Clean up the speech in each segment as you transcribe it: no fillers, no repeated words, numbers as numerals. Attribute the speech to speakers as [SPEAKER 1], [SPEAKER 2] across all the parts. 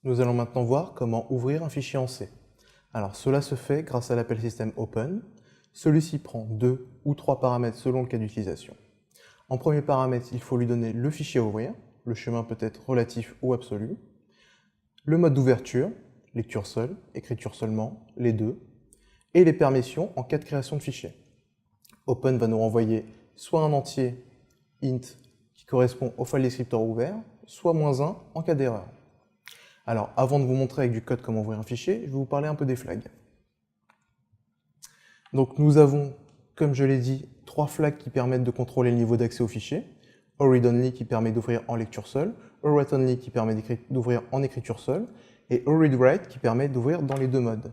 [SPEAKER 1] Nous allons maintenant voir comment ouvrir un fichier en C. Alors cela se fait grâce à l'appel système open. Celui-ci prend 2 ou 3 paramètres selon le cas d'utilisation. En premier paramètre, il faut lui donner le fichier à ouvrir. Le chemin peut être relatif ou absolu. Le mode d'ouverture, lecture seule, écriture seulement, les deux. Et les permissions en cas de création de fichier. Open va nous renvoyer soit un entier int qui correspond au file descriptor ouvert, soit -1 en cas d'erreur. Alors, avant de vous montrer avec du code comment ouvrir un fichier, je vais vous parler un peu des flags. Donc nous avons, comme je l'ai dit, 3 flags qui permettent de contrôler le niveau d'accès au fichier. Read-only qui permet d'ouvrir en lecture seule, write-only qui permet d'ouvrir en écriture seule, et read-write qui permet d'ouvrir dans les deux modes.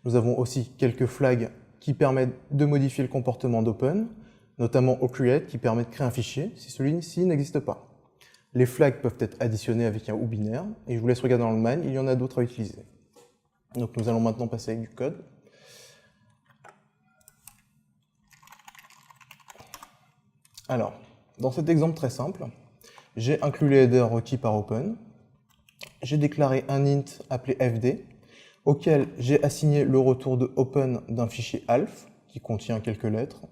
[SPEAKER 1] Nous avons aussi quelques flags qui permettent de modifier le comportement d'open, notamment create qui permet de créer un fichier si celui-ci n'existe pas. Les flags peuvent être additionnés avec un ou binaire, et je vous laisse regarder dans le man, il y en a d'autres à utiliser. Donc nous allons maintenant passer avec du code. Alors, dans cet exemple très simple, j'ai inclus les headers requis par open, j'ai déclaré un int appelé fd, auquel j'ai assigné le retour de open d'un fichier alf, qui contient quelques lettres,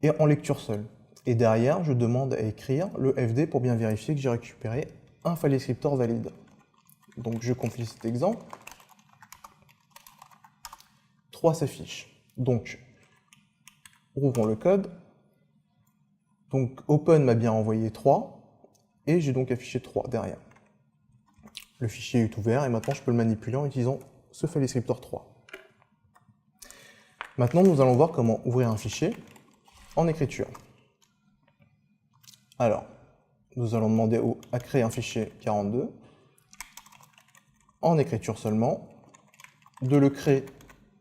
[SPEAKER 1] et en lecture seule. Et derrière, je demande à écrire le fd pour bien vérifier que j'ai récupéré un file descriptor valide. Donc je compile cet exemple. 3 s'affiche. Donc, ouvrons le code. Donc open m'a bien envoyé 3, et j'ai donc affiché 3 derrière. Le fichier est ouvert, et maintenant je peux le manipuler en utilisant ce file descriptor 3. Maintenant, nous allons voir comment ouvrir un fichier en écriture. Alors, nous allons demander à créer un fichier 42, en écriture seulement, de le créer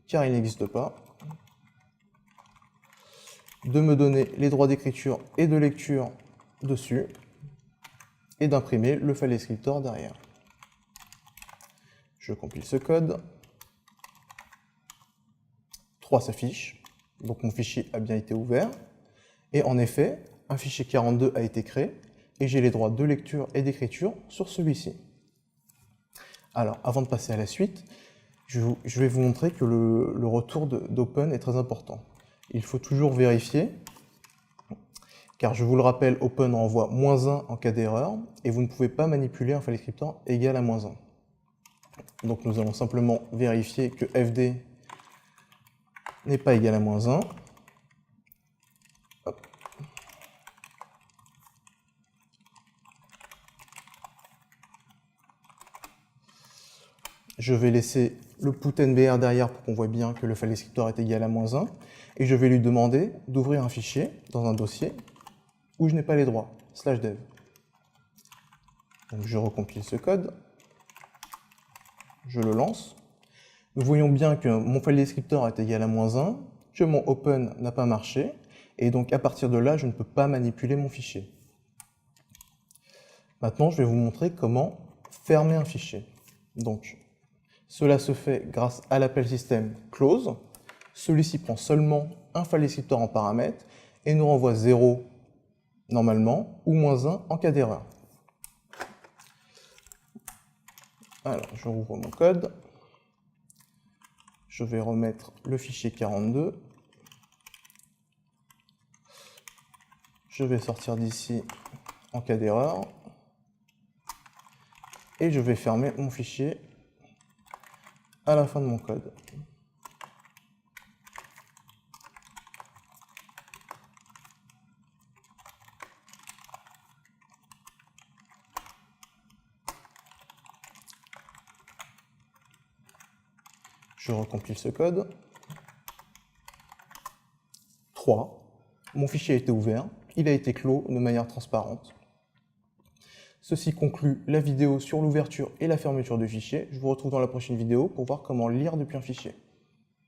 [SPEAKER 1] car il n'existe pas, de me donner les droits d'écriture et de lecture dessus, et d'imprimer le file descriptor derrière. Je compile ce code. 3 s'affiche, donc mon fichier a bien été ouvert, et en effet, un fichier 42 a été créé, et j'ai les droits de lecture et d'écriture sur celui-ci. Alors, avant de passer à la suite, je vais vous montrer que le retour d'open est très important. Il faut toujours vérifier, car je vous le rappelle, open renvoie -1 en cas d'erreur, et vous ne pouvez pas manipuler un file descriptor égal à -1. Donc nous allons simplement vérifier que fd n'est pas égal à -1. Hop. Je vais laisser le put_nbr derrière pour qu'on voit bien que le file descriptor est égal à -1, et je vais lui demander d'ouvrir un fichier dans un dossier où je n'ai pas les droits, /dev. Donc je recompile ce code, je le lance. Nous voyons bien que mon file descriptor est égal à -1, que mon open n'a pas marché, et donc à partir de là, je ne peux pas manipuler mon fichier. Maintenant, je vais vous montrer comment fermer un fichier. Donc, cela se fait grâce à l'appel système close. Celui-ci prend seulement un file descriptor en paramètre et nous renvoie 0 normalement ou -1 en cas d'erreur. Alors, je rouvre mon code. Je vais remettre le fichier 42. Je vais sortir d'ici en cas d'erreur. Et je vais fermer mon fichier à la fin de mon code. Je recompile ce code. 3. Mon fichier a été ouvert, il a été clos de manière transparente. Ceci conclut la vidéo sur l'ouverture et la fermeture du fichier. Je vous retrouve dans la prochaine vidéo pour voir comment lire depuis un fichier.